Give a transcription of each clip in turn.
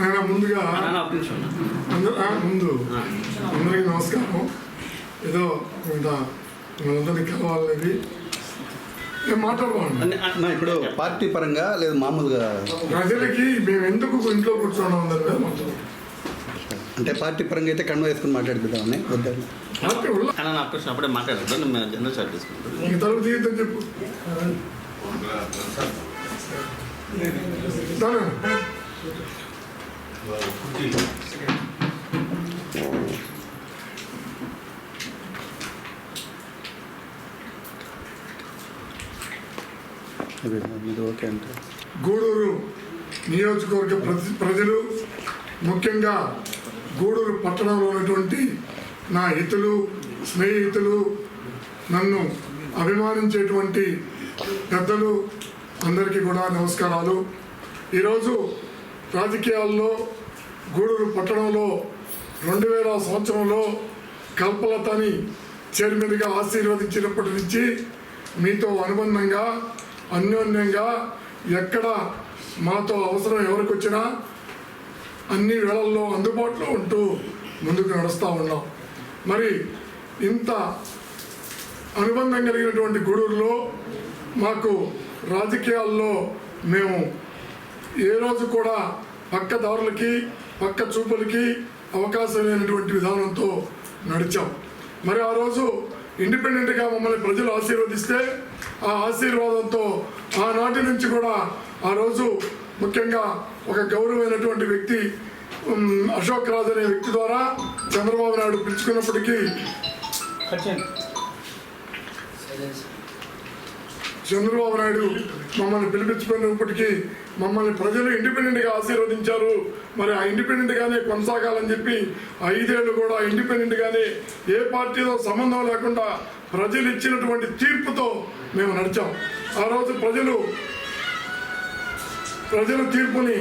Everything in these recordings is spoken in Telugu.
నేను ముందుగా ముందు అందరికీ నమస్కారం. ఏదో కొంత మనందరినీ కలవాలనేది నేను మాట్లాడబాను. ఇప్పుడు పార్టీ పరంగా లేదు మామూలుగా ప్రజలకి మేము ఎందుకు ఇంట్లో కూర్చోవడం ఉందని మీద మాట్లాడుతున్నాం. అంటే పార్టీ పరంగా అయితే కండ వేసుకుని మాట్లాడుకుందామని వద్దని అప్పుడే మాట్లాడతాను. మేము జనరల్ స్టార్ట్ చేసుకుంటాం. ఈ తలుపు తీయద్దని చెప్పు. ఓకే అంటే గూడూరు నియోజకవర్గ ప్రజలు, ముఖ్యంగా గూడూరు పట్టణంలో ఉన్నటువంటి నా హితులు, స్నేహితులు, నన్ను అభిమానించేటువంటి పెద్దలు అందరికీ కూడా నమస్కారాలు. ఈరోజు రాజకీయాల్లో గూడూరు పట్టణంలో 2000 సంవత్సరంలో కల్పలతని చైర్మన్గా ఆశీర్వదించినప్పటి నుంచి మీతో అనుబంధంగా, అన్యోన్యంగా ఎక్కడ మాతో అవసరం ఎవరికి వచ్చినా అన్ని వేళల్లో అందుబాటులో ఉంటూ ముందుకు నడుస్తూ ఉన్నాం. మరి ఇంత అనుబంధం కలిగినటువంటి గూడూరులో మాకు రాజకీయాల్లో మేము ఏ రోజు కూడా పక్క దారులకి, పక్క చూపులకి అవకాశం లేనటువంటి విధానంతో నడిచాం. మరి ఆ రోజు ఇండిపెండెంట్గా మమ్మల్ని ప్రజలు ఆశీర్వదిస్తే ఆ ఆశీర్వాదంతో ఆనాటి నుంచి కూడా ఆ రోజు ముఖ్యంగా ఒక గౌరవమైనటువంటి వ్యక్తి అశోక్ రాజ్ అనే వ్యక్తి ద్వారా చంద్రబాబు నాయుడు పిలుచుకున్నప్పటికీ చంద్రబాబు నాయుడు మమ్మల్ని పిలిపించుకున్నప్పటికీ మమ్మల్ని ప్రజలు ఇండిపెండెంట్గా ఆశీర్వదించారు. మరి ఆ ఇండిపెండెంట్గానే కొనసాగాలని చెప్పి 5 ఏళ్ళు కూడా ఇండిపెండెంట్గానే ఏ పార్టీతో సంబంధం లేకుండా ప్రజలు ఇచ్చినటువంటి తీర్పుతో మేము నడిచాం. ఆ రోజు ప్రజల తీర్పుని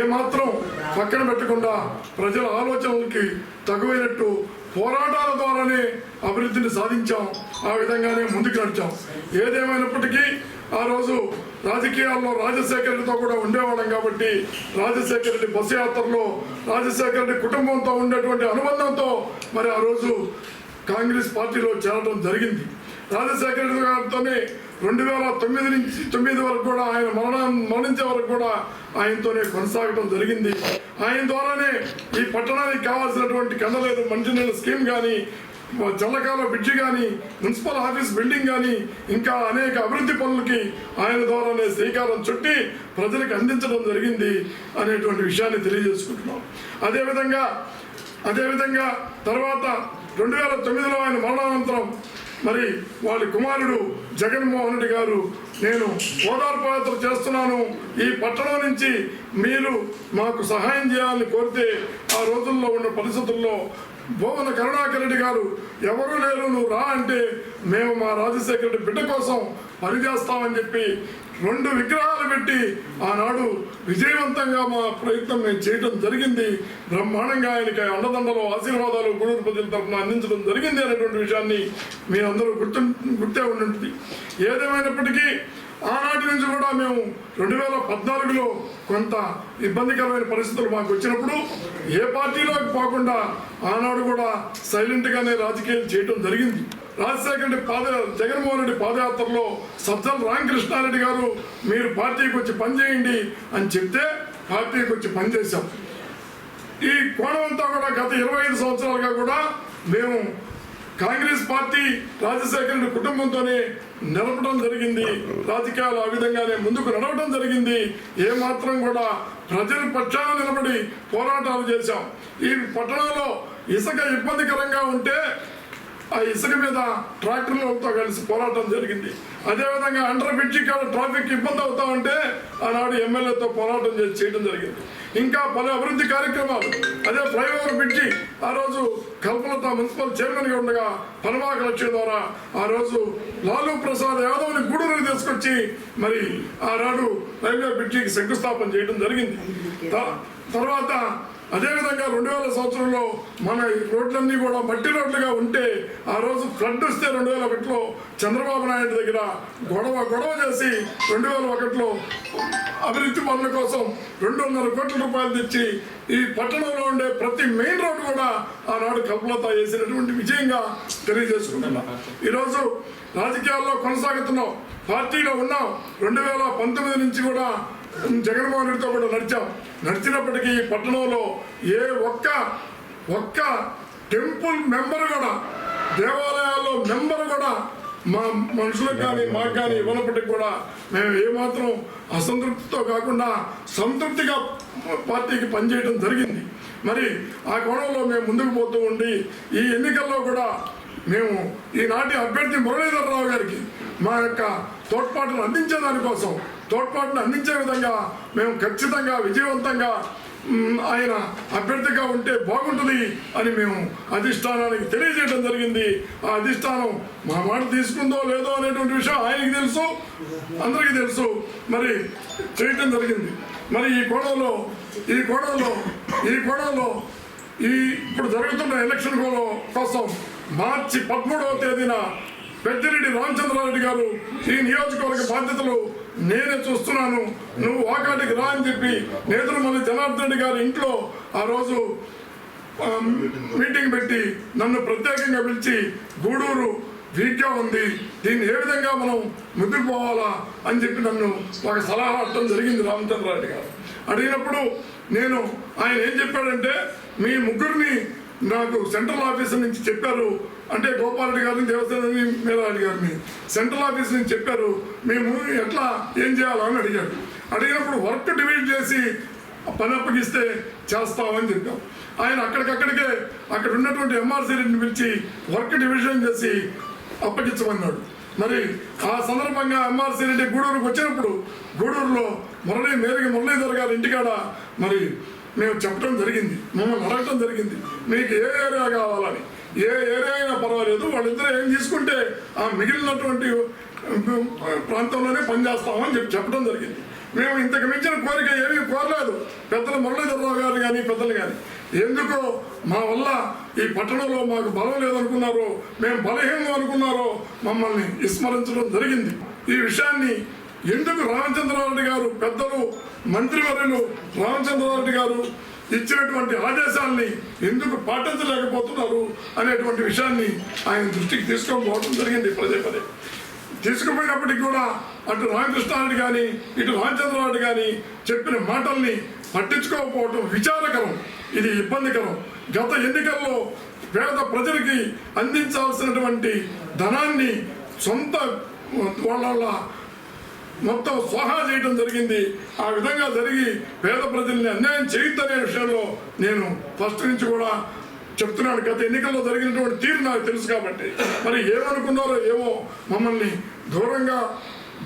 ఏమాత్రం పక్కన పెట్టకుండా ప్రజల ఆలోచనలకి తగువైనట్టు పోరాటాల ద్వారానే అభివృద్ధిని సాధించాం. ఆ విధంగానే ముందుకు నడిచాం. ఏదేమైనప్పటికీ ఆ రోజు రాజకీయాల్లో రాజశేఖర రెడ్డితో కూడా ఉండేవాళ్ళం కాబట్టి రాజశేఖర రెడ్డి బస్సు యాత్రలో రాజశేఖర రెడ్డి కుటుంబంతో ఉండేటువంటి అనుబంధంతో మరి ఆ రోజు కాంగ్రెస్ పార్టీలో చేరడం జరిగింది. రాజశేఖర రెడ్డి గారితోనే 2009 వరకు కూడా ఆయన మరణించే వరకు కూడా ఆయనతోనే కొనసాగడం జరిగింది. ఆయన ద్వారానే ఈ పట్టణానికి కావాల్సినటువంటి కందలేదు మంచినీళ్ళ స్కీమ్ కానీ, చల్లకాల బ్రిడ్జి కానీ, మున్సిపల్ ఆఫీస్ బిల్డింగ్ కానీ, ఇంకా అనేక అభివృద్ధి పనులకి ఆయన ద్వారానే శ్రీకారం చుట్టి ప్రజలకు అందించడం జరిగింది అనేటువంటి విషయాన్ని తెలియజేసుకుంటున్నాం. అదేవిధంగా తర్వాత 2009లో ఆయన మరణానంతరం మరి వాళ్ళ కుమారుడు జగన్మోహన్ రెడ్డి గారు నేను ఓదార్పు యాత్ర చేస్తున్నాను, ఈ పట్టణం నుంచి మీరు మాకు సహాయం చేయాలని కోరితే ఆ రోజుల్లో ఉన్న పరిస్థితుల్లో భువన కరుణాకర్ రెడ్డి గారు ఎవరూ లేరు, నువ్వు రా అంటే మేము మా రాజశేఖర రెడ్డి బిడ్డ కోసం పనిచేస్తామని చెప్పి 2 విగ్రహాలు పెట్టి ఆనాడు విజయవంతంగా మా ప్రయత్నం మేము చేయడం జరిగింది. బ్రహ్మాండంగా ఆయనకి అండదండలు, ఆశీర్వాదాలు గూడూరు ప్రజల తరఫున అందించడం జరిగింది అనేటువంటి విషయాన్ని మీరందరూ గుర్తే ఉంటుంది. ఏదేమైనప్పటికీ ఆనాటి నుంచి కూడా మేము 2014లో కొంత ఇబ్బందికరమైన పరిస్థితులు మాకు వచ్చినప్పుడు ఏ పార్టీలోకి పోకుండా ఆనాడు కూడా సైలెంట్గానే రాజకీయాలు చేయడం జరిగింది. రాజశేఖర రెడ్డి జగన్మోహన్ రెడ్డి పాదయాత్రలో సజ్జల రామకృష్ణారెడ్డి గారు మీరు పార్టీకి వచ్చి పనిచేయండి అని చెప్తే పార్టీకి వచ్చి పనిచేశాం. ఈ కోణం అంతా కూడా గత 25 సంవత్సరాలుగా కూడా మేము కాంగ్రెస్ పార్టీ రాజశేఖర రెడ్డి కుటుంబంతోనే నిలపడం జరిగింది. రాజకీయాలు ఆ విధంగానే ముందుకు నడవడం జరిగింది. ఏమాత్రం కూడా ప్రజల పక్షాన నిలబడి పోరాటాలు చేశాం. ఈ పట్టణంలో ఇసుక ఇబ్బందికరంగా ఉంటే ఆ ఇసుక మీద ట్రాక్టర్లతో కలిసి పోరాటం జరిగింది. అదేవిధంగా అండర్ బ్రిడ్జి కాడ ట్రాఫిక్ ఇబ్బంది అవుతా ఉంటే ఆనాడు ఎమ్మెల్యేతో పోరాటం చేయడం జరిగింది. ఇంకా పలు అభివృద్ధి కార్యక్రమాలు, అదే ఫ్లైఓవర్ బ్రిడ్జి ఆ రోజు కల్పలత మున్సిపల్ చైర్మన్గా ఉండగా పనవాక లక్ష్యం ద్వారా ఆ రోజు లాలూ ప్రసాద్ యాదవ్ని గూడూరుకి తీసుకొచ్చి మరి ఆనాడు రైల్వే బ్రిడ్జికి శంకుస్థాపన చేయడం జరిగింది. తర్వాత అదేవిధంగా 2000 సంవత్సరంలో మన రోడ్లన్నీ కూడా మట్టి రోడ్లుగా ఉంటే ఆ రోజు ఫ్లడ్ వస్తే 2001లో చంద్రబాబు నాయుడు దగ్గర గొడవ చేసి 2001లో అభివృద్ధి పనుల కోసం 200 కోట్ల రూపాయలు తెచ్చి ఈ పట్టణంలో ఉండే ప్రతి మెయిన్ రోడ్డు కూడా ఆనాడు కల్పలత చేసినటువంటి విజయంగా తెలియజేసుకుంటున్నాం. ఈరోజు రాజకీయాల్లో కొనసాగుతున్నాం, పార్టీలో ఉన్నాం. 2019 నుంచి కూడా జగన్మోహన్ రెడ్డితో కూడా నడిచినప్పటికీ ఈ పట్టణంలో ఏ ఒక్క టెంపుల్ మెంబర్ కూడా, దేవాలయాల్లో మెంబర్ కూడా మా మనుషులకు కానీ మాకు కానీ ఇవ్వనప్పటికీ కూడా మేము ఏమాత్రం అసంతృప్తితో కాకుండా సంతృప్తిగా పార్టీకి పనిచేయడం జరిగింది. మరి ఆ కోణంలో మేము ముందుకు పోతూ ఉండి ఈ ఎన్నికల్లో కూడా మేము ఈనాటి అభ్యర్థి మురళీధరరావు గారికి మా యొక్క తోడ్పాటును అందించే విధంగా మేము ఖచ్చితంగా విజయవంతంగా ఆయన అభ్యర్థిగా ఉంటే బాగుంటుంది అని మేము అధిష్టానానికి తెలియజేయడం జరిగింది. ఆ అధిష్టానం మా మాట తీసుకుందో లేదో అనేటువంటి విషయం ఆయనకి తెలుసు, అందరికీ తెలుసు. మరి చేయటం జరిగింది. మరి ఈ కోణంలో ఇప్పుడు జరుగుతున్న ఎలక్షన్ కోసం మార్చి 13వ తేదీన పెద్దిరెడ్డి రామచంద్రారెడ్డి గారు ఈ నియోజకవర్గ బాధ్యతలు నేనే చూస్తున్నాను, నువ్వు వాకాటికి రా అని చెప్పి నేదురుమల్లి జనార్దన్ రెడ్డి గారి ఇంట్లో ఆ రోజు మీటింగ్ పెట్టి నన్ను ప్రత్యేకంగా పిలిచి గూడూరు వీక్గా ఉంది, దీన్ని ఏ విధంగా మనం ముందుకు పోవాలా అని చెప్పి నన్ను ఒక సలహా అడగడం జరిగింది రామచంద్రారెడ్డి గారు. అడిగినప్పుడు ఆయన ఏం చెప్పాడంటే, మీ ముగ్గురిని నాకు సెంట్రల్ ఆఫీస్ నుంచి చెప్పారు, అంటే గోపాలరెడ్డి గారిని, దేవసేనని, మేధారెడ్డి గారిని సెంట్రల్ ఆఫీస్ నుంచి చెప్పారు, మేము ఎట్లా ఏం చేయాలని అడిగినప్పుడు వర్క్ డివైడ్ చేసి పని అప్పగిస్తే చేస్తామని చెప్పాం. ఆయన అక్కడ ఉన్నటువంటి ఎంఆర్సీ రెడ్డిని పిలిచి వర్క్ డివిజన్ చేసి అప్పగించమన్నాడు. మరి ఆ సందర్భంగా ఎంఆర్సీ రెడ్డి గూడూరుకు వచ్చినప్పుడు గూడూరులో మురళీధర్ గారి ఇంటికాడ మరి మేము చెప్పడం జరిగింది, మమ్మల్ని అడగటం జరిగింది, మీకు ఏ ఏరియా కావాలని. ఏ ఏరియా అయినా పర్వాలేదు, వాళ్ళిద్దరూ ఏం తీసుకుంటే ఆ మిగిలినటువంటి ప్రాంతంలోనే పనిచేస్తామని చెప్పడం జరిగింది. మేము ఇంతకు మించిన కోరిక ఏమీ కోరలేదు, పెద్దలు మురళీధరరావు గారు కానీ పెద్దలు కానీ. ఎందుకో మా వల్ల ఈ పట్టణంలో మాకు బలం లేదనుకున్నారో, మేము బలహీనం అనుకున్నారో మమ్మల్ని విస్మరించడం జరిగింది. ఈ విషయాన్ని ఎందుకు రామచంద్రారెడ్డి గారు, పెద్దలు మంత్రివర్యులు రామచంద్రారెడ్డి గారు ఇచ్చినటువంటి ఆదేశాలని ఎందుకు పాటించలేకపోతున్నారు అనేటువంటి విషయాన్ని ఆయన దృష్టికి తీసుకొని జరిగింది. పదే తీసుకుపోయినప్పటికీ కూడా అటు రామకృష్ణారెడ్డి కానీ ఇటు రామచంద్రారెడ్డి కానీ చెప్పిన మాటల్ని పట్టించుకోకపోవటం విచారకరం, ఇది ఇబ్బందికరం. గత ఎన్నికల్లో పేద ప్రజలకి అందించాల్సినటువంటి ధనాన్ని సొంత వాళ్ళ మొత్తం స్వాహా చేయడం జరిగింది. ఆ విధంగా జరిగి పేద ప్రజల్ని అన్యాయం చేయొద్దనే విషయంలో నేను ఫస్ట్ నుంచి కూడా చెప్తున్నాను. గత ఎన్నికల్లో జరిగినటువంటి తీరు నాకు తెలుసు కాబట్టి మరి ఏమనుకున్నారో ఏమో మమ్మల్ని దూరంగా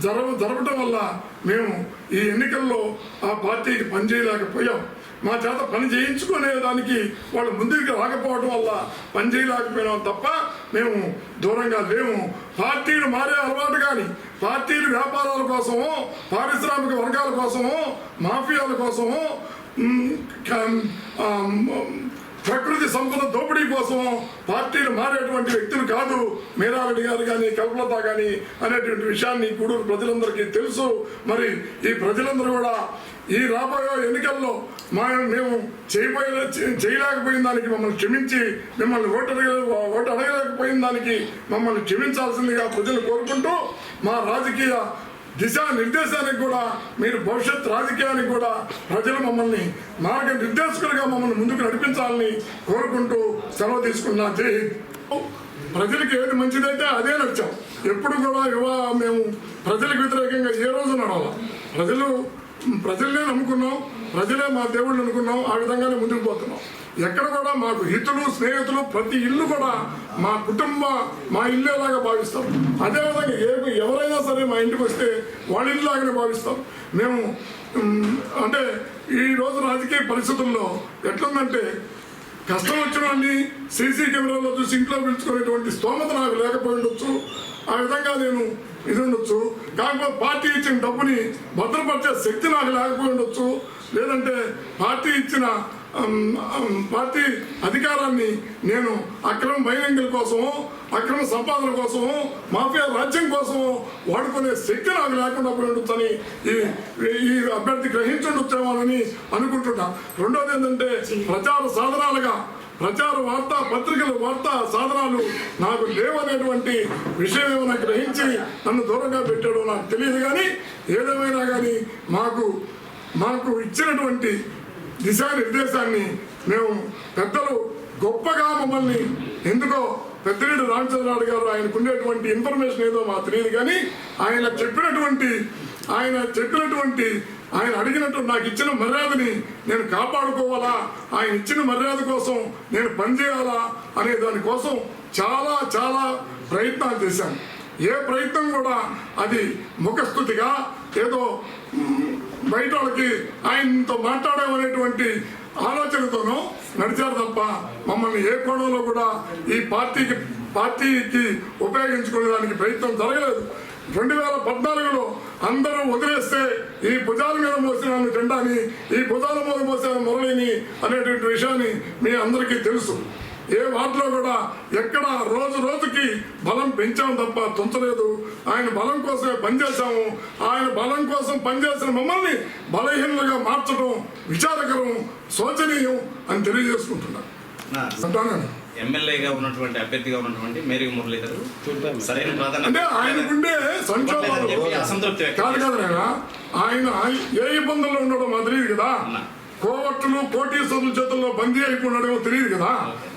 జరపడం వల్ల మేము ఈ ఎన్నికల్లో ఆ పార్టీకి పనిచేయలేకపోయాం. మా చేత పని చేయించుకునే దానికి వాళ్ళు ముందుకు రాకపోవడం వల్ల పని చేయలేకపోయినాం తప్ప మేము దూరంగా లేము. పార్టీలు మారే అలవాటు కానీ, పార్టీలు వ్యాపారాల కోసమో, పారిశ్రామిక వర్గాల కోసమో, మాఫియాల కోసమో, ప్రకృతి సంపద దోపిడీ కోసం పార్టీలు మారేటువంటి వ్యక్తులు కాదు మేధారెడ్డి గారు కానీ కల్పలత కానీ అనేటువంటి విషయాన్ని గూడూరు ప్రజలందరికీ తెలుసు. మరి ఈ ప్రజలందరూ కూడా ఈ రాబోయే ఎన్నికల్లో మేము చేయలేకపోయిన దానికి మమ్మల్ని క్షమించి, మిమ్మల్ని ఓటు అడగలేకపోయిన దానికి మమ్మల్ని క్షమించాల్సిందిగా ప్రజలు కోరుకుంటూ, మా రాజకీయ దిశానిర్దేశానికి కూడా, మీరు భవిష్యత్ రాజకీయానికి కూడా ప్రజలు మమ్మల్ని మార్గనిర్దేశకులుగా మమ్మల్ని ముందుకు నడిపించాలని కోరుకుంటూ సెలవు తీసుకున్నా. జై హింద్. ప్రజలకు ఏది మంచిదైతే అదే నచ్చాం. ఎప్పుడు కూడా మేము ప్రజలకు వ్యతిరేకంగా ఏ రోజు నడవాలి. ప్రజలనే నమ్ముకున్నాం, ప్రజలే మా దేవుళ్ళు అనుకున్నాం, ఆ విధంగానే ముందుకు పోతున్నాం. ఎక్కడ కూడా మాకు హితులు, స్నేహితులు, ప్రతి ఇల్లు కూడా మా ఇల్లేలాగా భావిస్తాం. అదేవిధంగా ఎవరైనా సరే మా ఇంటికి వస్తే వాళ్ళ ఇల్లులాగానే భావిస్తాం. మేము అంటే ఈరోజు రాజకీయ పరిస్థితుల్లో ఎట్లుందంటే, కష్టం వచ్చిన వాడిని సీసీ కెమెరాలో చూసి ఇంట్లో పిలుచుకునేటువంటి స్తోమత నాకు లేకపోయి ఉండొచ్చు, ఆ విధంగా నేను ఇది ఉండొచ్చు. కాకపోతే పార్టీ ఇచ్చిన డబ్బుని భద్రపరిచే శక్తి నాకు లేకపోయి ఉండొచ్చు, లేదంటే పార్టీ ఇచ్చిన పార్టీ అధికారాన్ని నేను అక్రమ బహిరంగుల కోసమో అక్రమ సంపాదన కోసమో మాఫియా రాజ్యం కోసమో వాడుకునే శక్తి నాకు లేకుండా పోయి ఈ అభ్యర్థి గ్రహించుండొచ్చేమోనని అనుకుంటున్నా. రెండోది ఏంటంటే ప్రచార సాధనాలుగా ప్రచార వార్తా పత్రికల వార్తా సాధనాలు నాకు లేవనేటువంటి విషయం ఏమైనా గ్రహించి నన్ను దూరంగా పెట్టాడో నాకు తెలియదు. కానీ ఏదేమైనా కానీ మాకు ఇచ్చినటువంటి దిశానిర్దేశాన్ని మేము పెద్దలు గొప్పగా మమ్మల్ని ఎందుకో పెద్దిరెడ్డి రామచంద్రరావు గారు ఆయనకు ఉండేటువంటి ఇన్ఫర్మేషన్ ఏదో మాకు తెలియదు. కానీ ఆయన చెప్పినటువంటి ఆయన అడిగినట్టు నాకు ఇచ్చిన మర్యాదని నేను కాపాడుకోవాలా, ఆయన ఇచ్చిన మర్యాద కోసం నేను పనిచేయాలా అనే దానికోసం చాలా చాలా ప్రయత్నాలు చేశాను. ఏ ప్రయత్నం కూడా అది ముఖస్థుతిగా ఏదో బయట వాళ్ళకి ఆయనతో మాట్లాడామనేటువంటి ఆలోచనతోనూ నడిచారు తప్ప మమ్మల్ని ఏ కోణంలో కూడా ఈ పార్టీకి ఉపయోగించుకునేదానికి ప్రయత్నం జరగలేదు. 2014లో అందరూ వదిలేస్తే ఈ భుజాల మీద మోసిన జెండాని, ఈ భుజాల మీద మోసిన మురళిని అనేటువంటి విషయాన్ని మీ అందరికీ తెలుసు. ఏ వాటిలో కూడా ఎక్కడ రోజు రోజుకి బలం పెంచాం తప్ప తుంచలేదు. ఆయన బలం కోసమే పనిచేశాము. ఆయన బలం కోసం పనిచేసిన మమ్మల్ని బలహీనులుగా మార్చడం విచారకరం, శోచనీయం అని తెలియజేసుకుంటున్నాను. ఎమ్మెల్యేగా ఉన్నటువంటి అభ్యర్థిగా ఉన్నటువంటి మేరీ మురళి గారు సరైన ప్రాధాన్యత అంటే ఆయనకుండే సంక్షోభాలు అసంతృప్తి కాదు కదా. ఆయన ఏ ఇబ్బందుల్లో ఉండడం మాకు తెలియదు కదా. కోవట్లు కోటీశ్వరుల చేతుల్లో బందీ అయిపోయినాడేమో తెలియదు కదా.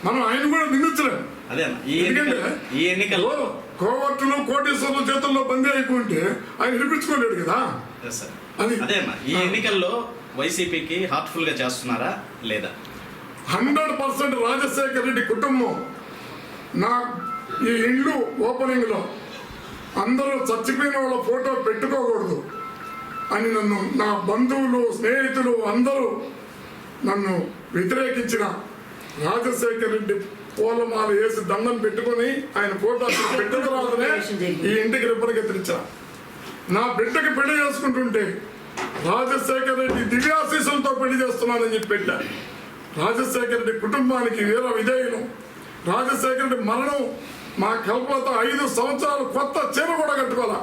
మనం ఆయన కూడా నిందించలేము. ఈ ఎన్నికల్లో కోవట్లు కోటీశ్వరుల చేతుల్లో బందీ అయిపోయింటే ఆయన వినిపించుకోలేడు కదా. అదేమ్మా ఈ ఎన్నికల్లో వైసీపీకి హార్ట్ఫుల్ గా చేస్తున్నారా లేదా? 100% రాజశేఖర రెడ్డి కుటుంబం నా ఈ ఇల్లు ఓపెనింగ్ లో అందరూ చచ్చిపోయిన వాళ్ళ ఫోటో పెట్టుకోకూడదు అని నన్ను నా బంధువులు స్నేహితులు అందరూ నన్ను వ్యతిరేకించిన రాజశేఖర రెడ్డి పూలమాల వేసి దండం పెట్టుకొని ఆయన ఫోటో పెట్టుకురాదనే ఈ ఇంటికి రిబ్బన్గా తెరిచా. నా బిడ్డకి పెళ్లి చేసుకుంటుంటే రాజశేఖర రెడ్డి దివ్యాశీసులతో పెళ్లి చేస్తున్నానని చెప్పి పెట్టా. రాజశేఖర రెడ్డి కుటుంబానికి వీర విధేయులు. రాజశేఖర రెడ్డి మరణం మా కల్పత 5 సంవత్సరాలు కొత్త చీర కూడా కట్టుకోవాలా.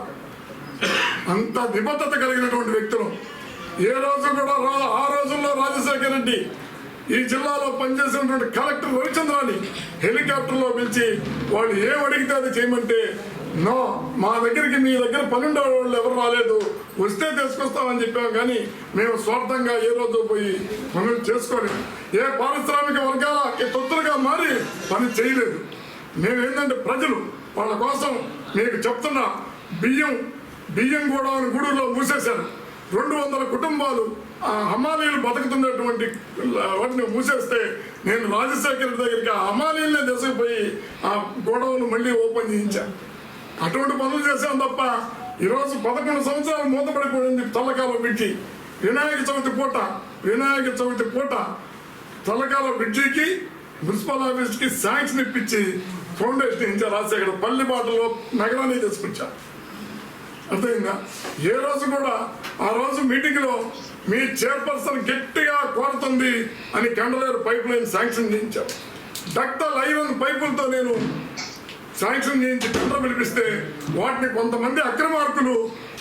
అంత నిబద్ధత కలిగినటువంటి వ్యక్తులు. ఏ రోజు కూడా ఆ రోజుల్లో రాజశేఖర రెడ్డి ఈ జిల్లాలో పనిచేసినటువంటి కలెక్టర్ రవిచంద్రాన్ని హెలికాప్టర్లో పిలిచి వాళ్ళు ఏం అడిగితే అది చేయమంటే నో, మా దగ్గరికి మీ దగ్గర పనుండే వాళ్ళు ఎవరు రాలేదు, వస్తే తీసుకొస్తామని చెప్పాం. కానీ మేము స్వార్థంగా ఏ రోజు పోయి పనులు చేసుకోలేదు. ఏ పారిశ్రామిక వర్గాలకి తొత్తులుగా మారి పని చేయలేదు. మేమేంటంటే ప్రజలు వాళ్ళ కోసం మీకు చెప్తున్నా, బియ్యం కూడా గూడూరులో మూసేశారు. 200 కుటుంబాలు హమాలీలు బతుకుతున్నటువంటి వాటిని మూసేస్తే నేను రాజశేఖర దగ్గరికి ఆ హమాలీలనే తీసుకుపోయి ఆ గోడౌన్లు మళ్ళీ ఓపెన్ చేయించాను. అటువంటి పనులు చేశాం తప్ప ఈరోజు 11 సంవత్సరాలు మూతపడిపోయింది తల్లకాల బ్రిడ్జి. వినాయక చవితి పూట తల్లకాల బ్రిడ్జికి మున్సిపల్ ఆఫీస్కి శాంక్షన్ ఇప్పించి ఫౌండేషన్ ఇచ్చారు. రాజశేఖర పల్లిబాటలో నగరాన్ని తీసుకొచ్చారు. అర్థమైందా? ఏ రోజు కూడా ఆ రోజు మీటింగ్లో మీ చైర్పర్సన్ గట్టిగా కోరుతుంది అని కండలేరు పైప్ లైన్ శాంక్షన్ చేయించారు. డక్టల్ ఐరన్ పైపులతో నేను శాంక్షన్ చేయించి టెండర్ పిలిపిస్తే వాటిని కొంతమంది అక్రమార్కులు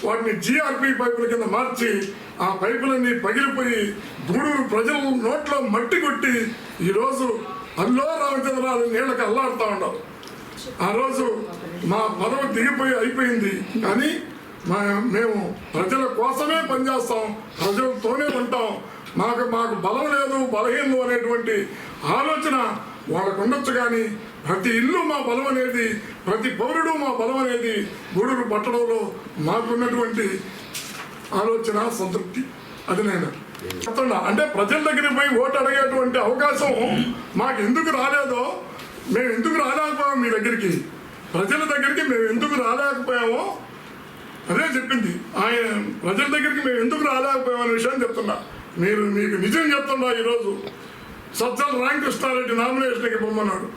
వాటిని GRP పైపుల కింద మార్చి ఆ పైపులన్నీ పగిలిపోయి గూడూరు ప్రజల నోట్లో మట్టి కొట్టి ఈరోజు అల్లో రామచంద్రరావు నీళ్ళకి అల్లాడుతూ ఉన్నారు. ఆ రోజు మా పదవి దిగిపోయి అయిపోయింది. కానీ మేము ప్రజల కోసమే పనిచేస్తాం, ప్రజలతోనే ఉంటాం. మాకు బలం లేదు, బలహీనలు అనేటువంటి ఆలోచన వాళ్ళకు ఉండొచ్చు. కానీ ప్రతి ఇల్లు మా బలం అనేది, ప్రతి పౌరుడు మా బలం అనేది గూడూరు పట్టణంలో మాకున్నటువంటి ఆలోచన, సంతృప్తి. అది నేను చెప్తున్నా. అంటే ప్రజల దగ్గరికి పోయి ఓటు అడిగేటువంటి అవకాశం మాకు ఎందుకు రాలేదో, మేము ఎందుకు రాలేకపోయాము మీ దగ్గరికి, ప్రజల దగ్గరికి మేము ఎందుకు రాలేకపోయామో అదే చెప్పింది. ఆయన ప్రజల దగ్గరికి మేము ఎందుకు రాలేకపోయామనే విషయం చెప్తున్నా. మీకు నిజం చెప్తున్నా. ఈరోజు సజ్జల రామకృష్ణారెడ్డి నామినేషన్కి పొమ్మన్నాడు.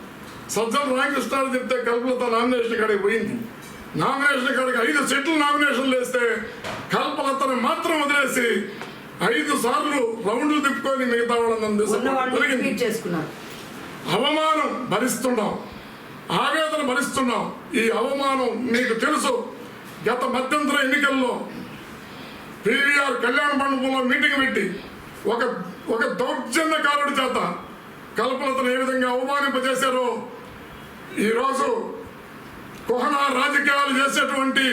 సజ్జల రామకృష్ణారెడ్డి చెప్తే కల్పలత నామినేషన్ కాడికి పోయింది. నామినేషన్ కాడికి 5 సెట్లు నామినేషన్లు వేస్తే కల్పలతను మాత్రం వదిలేసి 5 సార్లు రౌండ్లు తిప్పుకొని మిగతా వాళ్ళని జరిగింది. చేసుకున్నారు. అవమానం భరిస్తున్నాం, ఆవేదన భరిస్తున్నాం. ఈ అవమానం మీకు తెలుసు. గత మధ్యంతర ఎన్నికల్లో PVR కళ్యాణ మండపంలో మీటింగ్ పెట్టి ఒక దౌర్జన్యకారుడి చేత కల్పలతను ఏ విధంగా అవమానింపజేశారో ఈరోజు కుహనా రాజకీయాలు చేసేటువంటి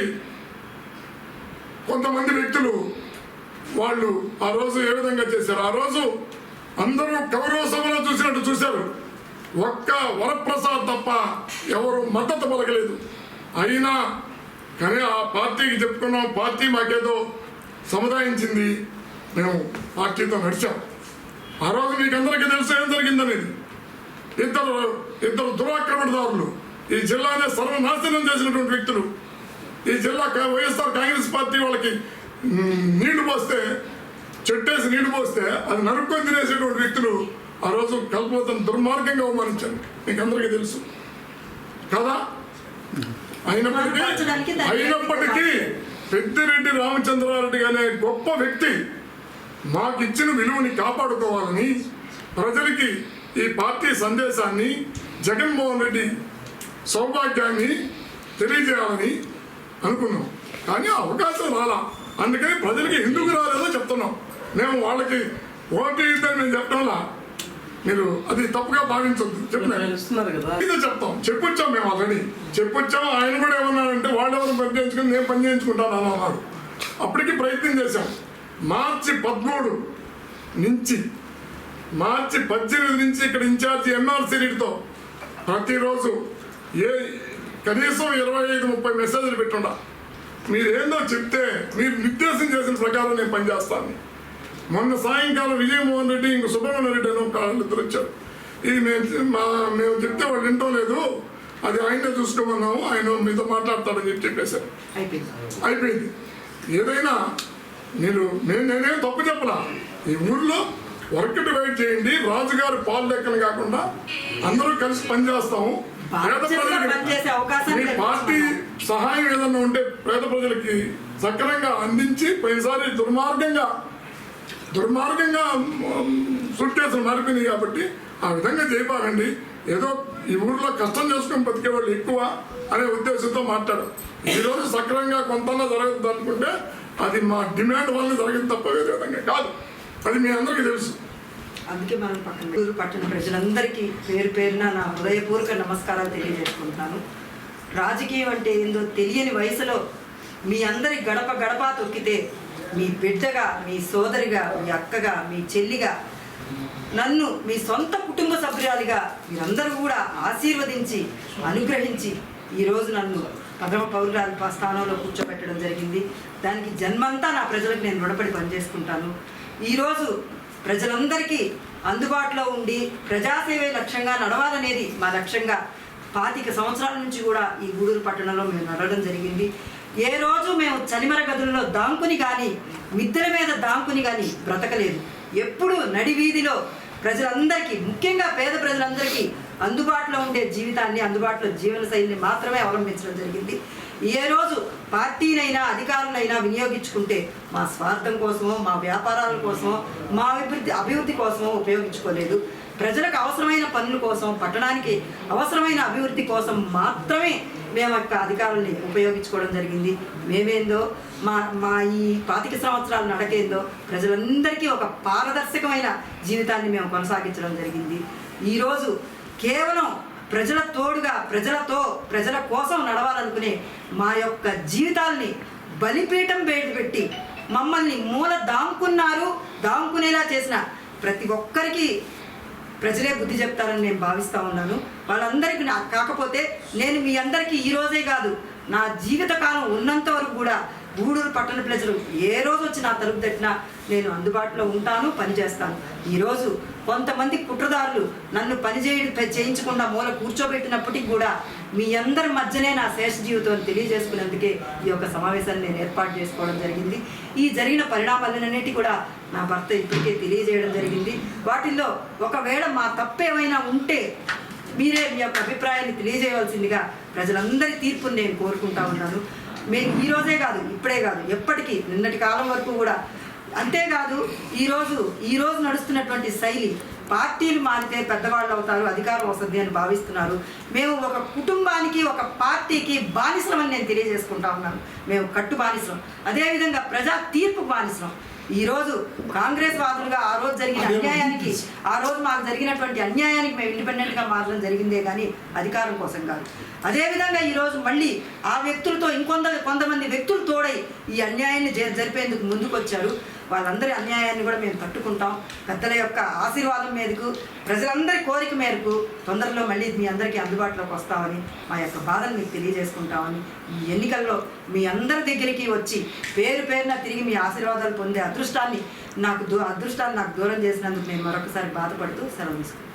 కొంతమంది వ్యక్తులు వాళ్ళు ఆ రోజు ఏ విధంగా చేశారు. ఆ రోజు అందరూ కౌరవ సభలో చూసినట్టు చూశారు. ఒక్క వరప్రసాద్ తప్ప ఎవరు మద్దతు పలకలేదు. అయినా కానీ ఆ పార్టీకి చెప్పుకున్నాం, పార్టీ మాకేదో సముదాయించింది, మేము పార్టీతో నడిచాం. ఆ రోజు మీకు అందరికీ తెలుసు ఏం జరిగిందనేది. ఇద్దరు దురాక్రమణదారులు ఈ జిల్లానే సర్వనాశనం చేసినటువంటి వ్యక్తులు. ఈ జిల్లా వైఎస్ఆర్ కాంగ్రెస్ పార్టీ వాళ్ళకి నీళ్లు పోస్తే, చెట్టేసి నీళ్లు పోస్తే అది నరుక్కొని తినేసేటువంటి వ్యక్తులు ఆ రోజు కల్పలతను దుర్మార్గంగా అవమానించారు. మీకు అందరికీ తెలుసు కదా. అయినప్పటికీ పెద్దిరెడ్డి రామచంద్రారెడ్డి అనే గొప్ప వ్యక్తి మాకు ఇచ్చిన విలువని కాపాడుకోవాలని, ప్రజలకి ఈ పార్టీ సందేశాన్ని, జగన్మోహన్ రెడ్డి సౌభాగ్యాన్ని తెలియజేయాలని అనుకున్నాం. కానీ ఆ అవకాశం రాలా. అందుకని ప్రజలకి ఎందుకు రాలేదో చెప్తున్నాం. మేము వాళ్ళకి ఓటు ఇద్దని మేము చెప్పడంలా, మీరు అది తప్పుగా భావించద్దు. ఇదే చెప్తాం, చెప్పొచ్చాం. మేము ఆల్రెడీ చెప్పొచ్చాం. ఆయన కూడా ఏమన్నాడంటే వాళ్ళెవరు పని చేయించుకుని నేను పని చేయించుకుంటాను అని అన్నారు. అప్పటికి ప్రయత్నం చేశాం. మార్చి 13 నుంచి మార్చి 18 నుంచి ఇక్కడ ఇన్ఛార్జి ఎన్ఆర్సీ రెడ్డితో ప్రతిరోజు కనీసం 25-30 మెసేజ్లు పెట్టుండా. మీరేందో చెప్తే మీరు నిర్దేశం చేసిన ప్రకారం నేను పనిచేస్తాను. మొన్న సాయంకాలం విజయమోహన్ రెడ్డి ఇంక సుబ్రహ్మణ్య రెడ్డి అని ఒక ఇద్దరు వచ్చారు. ఇది మేము చెప్తే వాళ్ళు వింటం లేదు, అది ఆయనే చూసుకోమన్నాము, ఆయన మీతో మాట్లాడతాడని చెప్పేశారు. అయిపోయింది. ఏదైనా నేనేం తప్పు చెప్పలా. ఈ ఊర్లో వర్క్ డివైడ్ చేయండి, రాజుగారి పాలు లెక్కలు కాకుండా అందరూ కలిసి పనిచేస్తాము. పేద ప్రజలకి మీ పార్టీ సహాయం ఏదన్నా ఉంటే పేద ప్రజలకి సక్రమంగా అందించి, పోయినసారి దుర్మార్గంగా సుట్కేసులు మారిపోయినాయి కాబట్టి ఆ విధంగా చేయబాగండి. ఏదో ఈ ఊర్లో కష్టం చేసుకుని బతికే వాళ్ళు ఎక్కువ అనే ఉద్దేశంతో మాట్లాడు. ఈరోజు సక్రమంగా కొంతన్నా జరగదు అనుకుంటే అది మా డిమాండ్ వల్ల జరిగింది తప్ప వేరే విధంగా కాదు. అది మీ అందరికీ తెలుసు. అందుకే మనం పట్టణ ప్రజలందరికీ పేరు పేరున నా హృదయపూర్వక నమస్కారాలు తెలియజేసుకుంటున్నాను. రాజకీయం అంటే ఏందో తెలియని వయసులో మీ అందరి గడప గడప తొక్కితే మీ బిడ్డగా, మీ సోదరిగా, మీ అక్కగా, మీ చెల్లిగా, నన్ను మీ సొంత కుటుంబ సభ్యురాలిగా మీరందరూ కూడా ఆశీర్వదించి అనుగ్రహించి ఈరోజు నన్ను ప్రథమ పౌరురాలి స్థానంలో కూర్చోబెట్టడం జరిగింది. దానికి జన్మంతా నా ప్రజలకు నేను రుణపడి పనిచేసుకుంటాను. ఈరోజు ప్రజలందరికీ అందుబాటులో ఉండి ప్రజాసేవే లక్ష్యంగా నడవాలనేది మా లక్ష్యంగా 25 సంవత్సరాల నుంచి కూడా ఈ గూడూరు పట్టణంలో మేము నడవడం జరిగింది. ఏ రోజు మేము చలిమర గదుల్లో దాంకుని కానీ, మిద్దెల మీద దాంకుని కానీ బ్రతకలేదు. ఎప్పుడు నడి వీధిలో ప్రజలందరికీ, ముఖ్యంగా పేద ప్రజలందరికీ అందుబాటులో ఉండే జీవితాన్ని, అందుబాటులో జీవన శైలిని మాత్రమే అవలంబించడం జరిగింది. ఏ రోజు పార్టీనైనా అధికారులైనా వినియోగించుకుంటే మా స్వార్థం కోసమో, మా వ్యాపారాల కోసమో, మా అభివృద్ధి కోసమో ఉపయోగించుకోలేదు. ప్రజలకు అవసరమైన పనుల కోసం, పట్టణానికి అవసరమైన అభివృద్ధి కోసం మాత్రమే మేము అధికారుల్ని ఉపయోగించుకోవడం జరిగింది. మేమేందో మా ఈ 25 సంవత్సరాల నడకేందో ప్రజలందరికీ ఒక పారదర్శకమైన జీవితాన్ని మేము కొనసాగించడం జరిగింది. ఈరోజు కేవలం ప్రజల తోడుగా, ప్రజల కోసం నడవాలనుకునే మా యొక్క జీవితాల్ని బలిపీఠం పెట్టి మమ్మల్ని దాంకునేలా చేసిన ప్రతి ఒక్కరికి ప్రజలే బుద్ధి చెప్తారని నేను భావిస్తూ ఉన్నాను. వాళ్ళందరికీ కాకపోతే నేను మీ అందరికీ ఈరోజే కాదు, నా జీవితకాలం ఉన్నంత వరకు కూడా గూడూరు పట్టణ ప్రజలు ఏ రోజు వచ్చి నా తలుపు తట్టినా నేను అందుబాటులో ఉంటాను, పనిచేస్తాను. ఈరోజు కొంతమంది కుట్రదారులు నన్ను చేయించకుండా మూల కూర్చోబెట్టినప్పటికీ కూడా మీ అందరి మధ్యనే నా శేష జీవితం తెలియజేసుకునేందుకే ఈ యొక్క సమావేశాన్ని నేను ఏర్పాటు చేసుకోవడం జరిగింది. ఈ జరిగిన పరిణామాలన్నిటి కూడా నా భర్త ఇప్పటికే తెలియజేయడం జరిగింది. వాటిల్లో ఒకవేళ మా తప్పేమైనా ఉంటే మీరే మీ యొక్క అభిప్రాయాన్ని తెలియజేయవలసిందిగా ప్రజలందరి తీర్పుని నేను కోరుకుంటా ఉన్నాను. మేము ఈరోజే కాదు, ఇప్పుడే కాదు, ఎప్పటికీ నిన్నటి కాలం వరకు కూడా అంతేకాదు ఈరోజు నడుస్తున్నటువంటి శైలి పార్టీలు మారితే పెద్దవాళ్ళు అవుతారు, అధికారం వస్తుంది అని భావిస్తున్నారు. మేము ఒక కుటుంబానికి ఒక పార్టీకి బానిసలం అని నేను తెలియజేసుకుంటా ఉన్నాను. మేము కట్టు బానిసలం, అదేవిధంగా ప్రజా తీర్పు బానిసలం. ఈరోజు కాంగ్రెస్ వాదులుగా ఆ రోజు జరిగిన అన్యాయానికి, ఆ రోజు మాకు జరిగినటువంటి అన్యాయానికి మేము ఇండిపెండెంట్గా మారడం జరిగిందే కానీ అధికారం కోసం కాదు. అదేవిధంగా ఈరోజు మళ్ళీ ఆ వ్యక్తులతో కొంతమంది వ్యక్తులు తోడై ఈ అన్యాయాన్ని జరిపేందుకు ముందుకు వచ్చారు. వాళ్ళందరి అన్యాయాన్ని కూడా మేము తట్టుకుంటాం. పెద్దల యొక్క ఆశీర్వాదం మేరకు, ప్రజలందరి కోరిక మేరకు తొందరలో మళ్ళీ మీ అందరికీ అందుబాటులోకి వస్తామని, మా యొక్క బాధను మీకు తెలియజేసుకుంటామని, ఈ ఎన్నికల్లో మీ అందరి దగ్గరికి వచ్చి పేరున తిరిగి మీ ఆశీర్వాదాలు పొందే అదృష్టాన్ని నాకు దూరం చేసినందుకు నేను మరొకసారి బాధపడుతూ సెలవు తీసుకుంటాను.